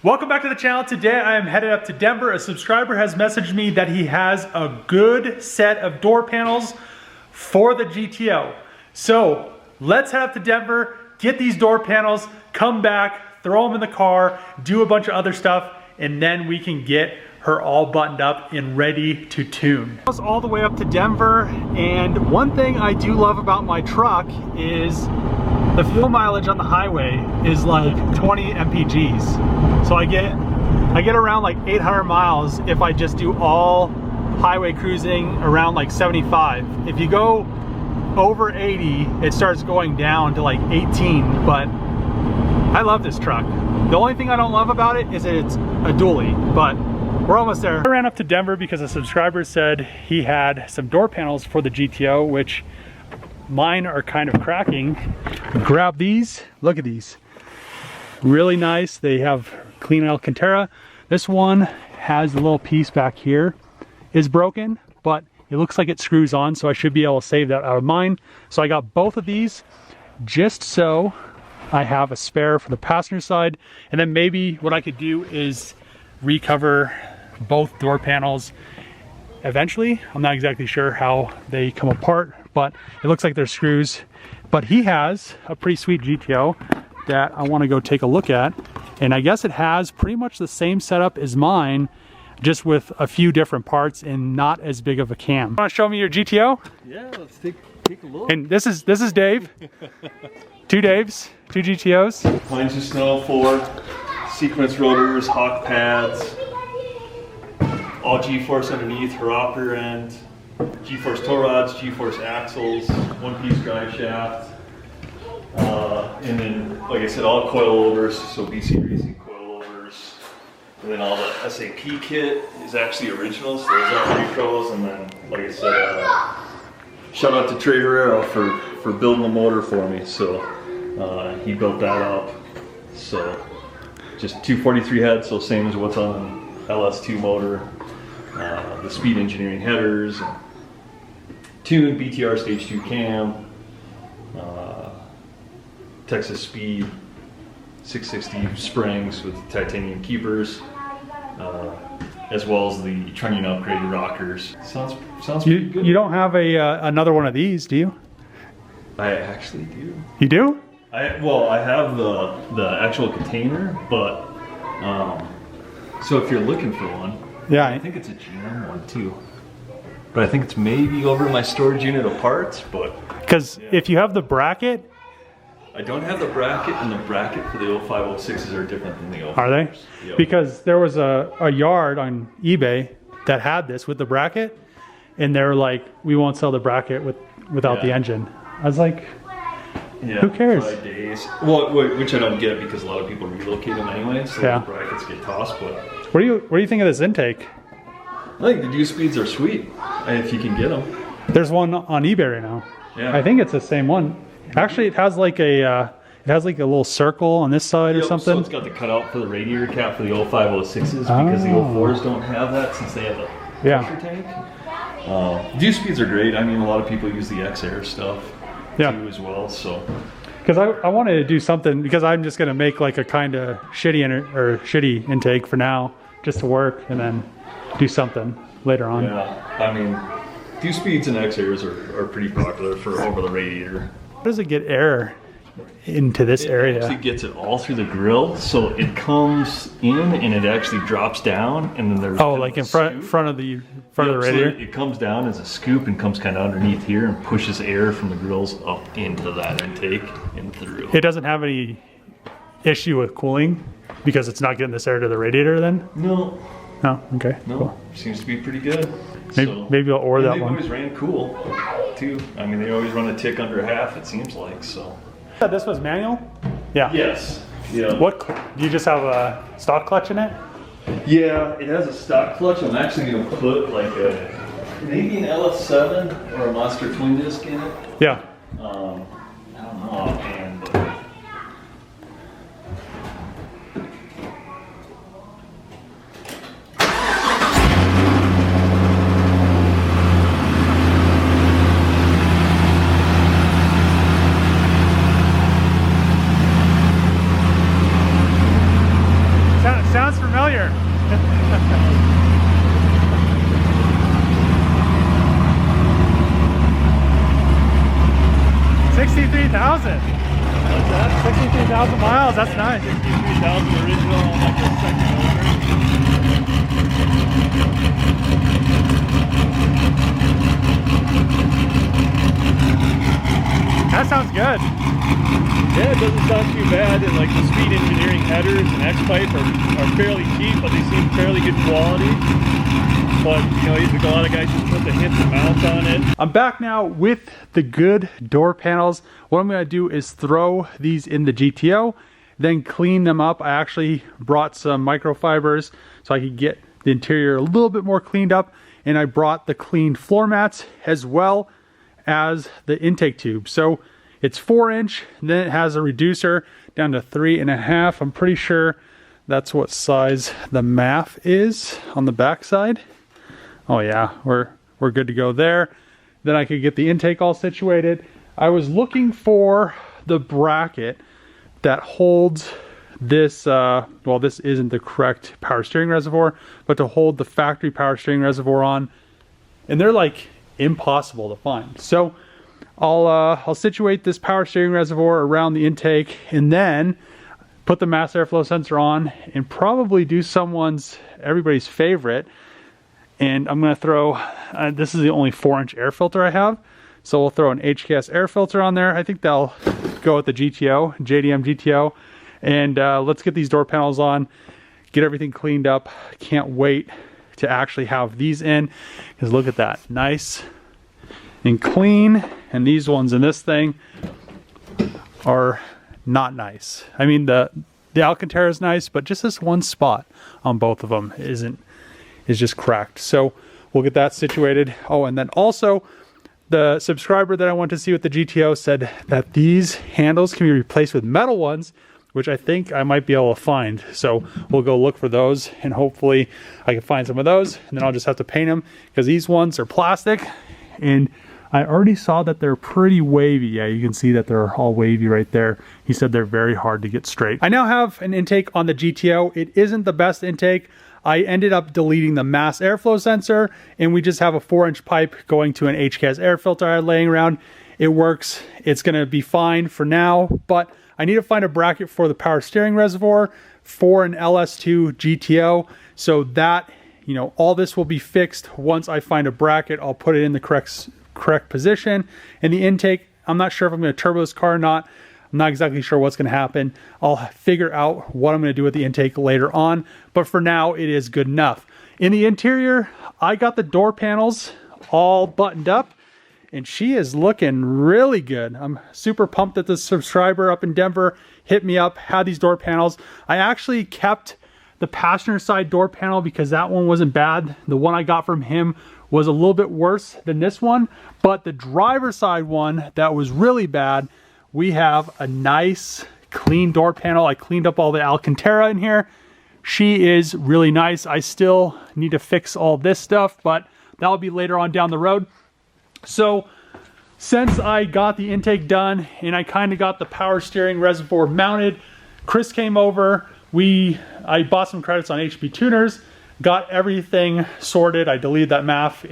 Welcome back to the channel. Today I am headed up to Denver. A subscriber has messaged me that he has a good set of door panels for the GTO. So let's head up to Denver, get these door panels, come back, throw them in the car, do a bunch of other stuff, and then we can get her all buttoned up and ready to tune. All the way up to Denver, and one thing I do love about my truck is the fuel mileage on the highway is like 20 mpgs. So I get around like 800 miles if I just do all highway cruising around like 75. If you go over 80, it starts going down to like 18, but I love this truck. The only thing I don't love about it is that it's a dually, but we're almost there. I ran up to Denver because a subscriber said he had some door panels for the GTO, which mine are kind of cracking. Grab these, look at these. Really nice. They have clean Alcantara. This one has a little piece back here is broken, but it looks like it screws on, so I should be able to save that out of mine. So I got both of these just so I have a spare for the passenger side. And then maybe what I could do is recover both door panels eventually. I'm not exactly sure how they come apart, but it looks like they're screws. But he has a pretty sweet GTO that I want to go take a look at, and I guess it has pretty much the same setup as mine, just with a few different parts and not as big of a cam. Want to show me your GTO? Yeah, let's take a look. And this is Dave. Two Daves, two GTOs. Mine's just snow, 4 sequence rotors, hawk pads, all G-force underneath, her upper end, G-force tow rods, G-force axles, one-piece drive shaft, and then, like I said, all coilovers, so BC Racing coilovers, and then all the SAP kit is actually original, so those aren't repros, and then, like I said, shout out to Trey Herrera for building the motor for me, so he built that up, so just 243 heads, so same as what's on an LS2 motor, the Speed Engineering headers, tuned BTR Stage 2 cam, Texas Speed 660 springs with titanium keepers, as well as the trunnion upgraded rockers. Sounds pretty good. You don't have another one of these, do you? I actually do. You do? Well, I have the actual container, but so if you're looking for one, yeah, I think it's a GM one too. But I think it's maybe over my storage unit of parts, but because if you have the bracket, I don't have the bracket, and the bracket for the 0506s are different than the 05s. Are they? Yep. Because there was a yard on eBay that had this with the bracket, and they were like, we won't sell the bracket without the engine. I was like, who cares? 5 days. Well, which I don't get because a lot of people relocate them anyway, so the brackets get tossed. But what do you think of this intake? I think the deuce speeds are sweet, if you can get them. There's one on eBay right now. Yeah. I think it's the same one. Actually, it has like a little circle on this side or something. So it's got the cutout for the radiator cap for the 0506s because the 04s don't have that since they have the pressure tank. Deuce speeds are great. I mean, a lot of people use the X-Air stuff too as well. So because I wanted to do something, because I'm just gonna make like a kind of shitty intake for now, just to work, and then do something later on. Yeah, I mean, deuce speeds and X-Airs are pretty popular for over the radiator. How does it get air into this area? It actually gets it all through the grill, so it comes in and it actually drops down, and then there's like in front of the radiator. So it comes down as a scoop and comes kind of underneath here and pushes air from the grills up into that intake and through. It doesn't have any issue with cooling because it's not getting this air to the radiator then? No. Oh, okay. No, cool. Seems to be pretty good. Maybe I'll order that one. They always ran cool too. I mean, they always run a tick under half, it seems like, so. This was manual? Yeah. Yes. Yeah. What, do you just have a stock clutch in it? Yeah, it has a stock clutch. I'm actually going to put like maybe an LS7 or a Monster twin disc in it. Yeah. I don't know offhand, but sounds familiar. 63,000. What's that? 63,000 miles, that's nice. 63,000 original on like the second That sounds good. Yeah, it doesn't sound too bad, and like the Speed Engineering headers and X-Pipe are fairly cheap, but they seem fairly good quality. But, you know, a lot of guys just put the hints and mounts on it. I'm back now with the good door panels. What I'm going to do is throw these in the GTO, then clean them up. I actually brought some microfibers so I could get the interior a little bit more cleaned up, and I brought the cleaned floor mats as well as the intake tube. So it's 4-inch, then it has a reducer down to 3.5. I'm pretty sure that's what size the MAF is on the back side. Oh yeah, we're good to go there. Then I could get the intake all situated. I was looking for the bracket that holds this, well, this isn't the correct power steering reservoir, but to hold the factory power steering reservoir on, and they're like impossible to find. So I'll situate this power steering reservoir around the intake, and then put the mass airflow sensor on, and probably do everybody's favorite. And I'm going to throw, this is the only 4-inch air filter I have, so we'll throw an HKS air filter on there. I think they'll go with the GTO, JDM GTO. And let's get these door panels on, get everything cleaned up. Can't wait to actually have these in, because look at that, nice and clean. And these ones in this thing are not nice. I mean, the Alcantara is nice, but just this one spot on both of them is just cracked. So we'll get that situated. Oh, and then also the subscriber that I went to see with the GTO said that these handles can be replaced with metal ones, which I think I might be able to find. So we'll go look for those, and hopefully I can find some of those, and then I'll just have to paint them, because these ones are plastic, and I already saw that they're pretty wavy. Yeah, you can see that they're all wavy right there. He said they're very hard to get straight. I now have an intake on the GTO. It isn't the best intake. I ended up deleting the mass airflow sensor, and we just have a 4-inch pipe going to an HKS air filter I had laying around. It works. It's going to be fine for now, but I need to find a bracket for the power steering reservoir for an LS2 GTO, so that, you know, all this will be fixed. Once I find a bracket, I'll put it in the correct position. And the intake, I'm not sure if I'm going to turbo this car or not. I'm not exactly sure what's going to happen. I'll figure out what I'm going to do with the intake later on, but for now it is good enough. In the interior, I got the door panels all buttoned up, and she is looking really good. I'm super pumped that the subscriber up in Denver hit me up, had these door panels. I actually kept the passenger side door panel because that one wasn't bad. The one I got from him was a little bit worse than this one, but the driver side one that was really bad, we have a nice clean door panel. I cleaned up all the Alcantara in here. She is really nice. I still need to fix all this stuff, but that'll be later on down the road. So since I got the intake done and I kind of got the power steering reservoir mounted, Chris came over. I bought some credits on HP Tuners, got everything sorted. I deleted that MAF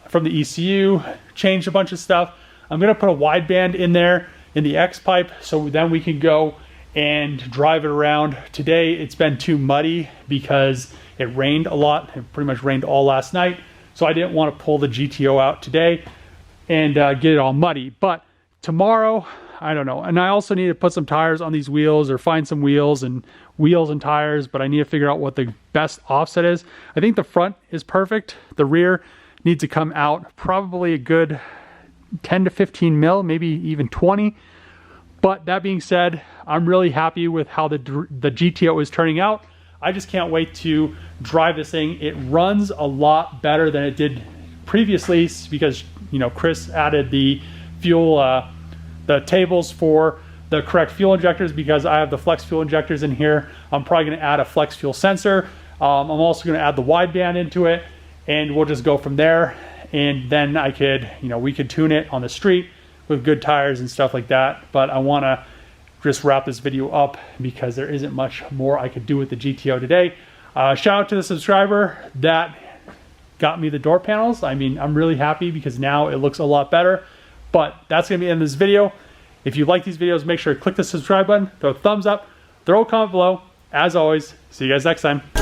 from the ECU, changed a bunch of stuff. I'm gonna put a wideband in there in the X-Pipe, so then we can go and drive it around. Today it's been too muddy because it rained a lot. It pretty much rained all last night, so I didn't want to pull the GTO out today and get it all muddy. But tomorrow, I don't know. And I also need to put some tires on these wheels, or find some wheels and tires, but I need to figure out what the best offset is. I think the front is perfect. The rear needs to come out probably a good 10 to 15 mil, maybe even 20. But that being said, I'm really happy with how the GTO is turning out. I just can't wait to drive this thing. It runs a lot better than it did previously, because, you know, Chris added the fuel, the tables for the correct fuel injectors, because I have the flex fuel injectors in here. I'm probably going to add a flex fuel sensor. I'm also going to add the wideband into it, and we'll just go from there. And then I could, you know, we could tune it on the street with good tires and stuff like that. But I want to just wrap this video up because there isn't much more I could do with the GTO today. Shout out to the subscriber that got me the door panels. I mean, I'm really happy because now it looks a lot better. But that's going to be the end of this video. If you like these videos, make sure to click the subscribe button, throw a thumbs up, throw a comment below. As always, see you guys next time.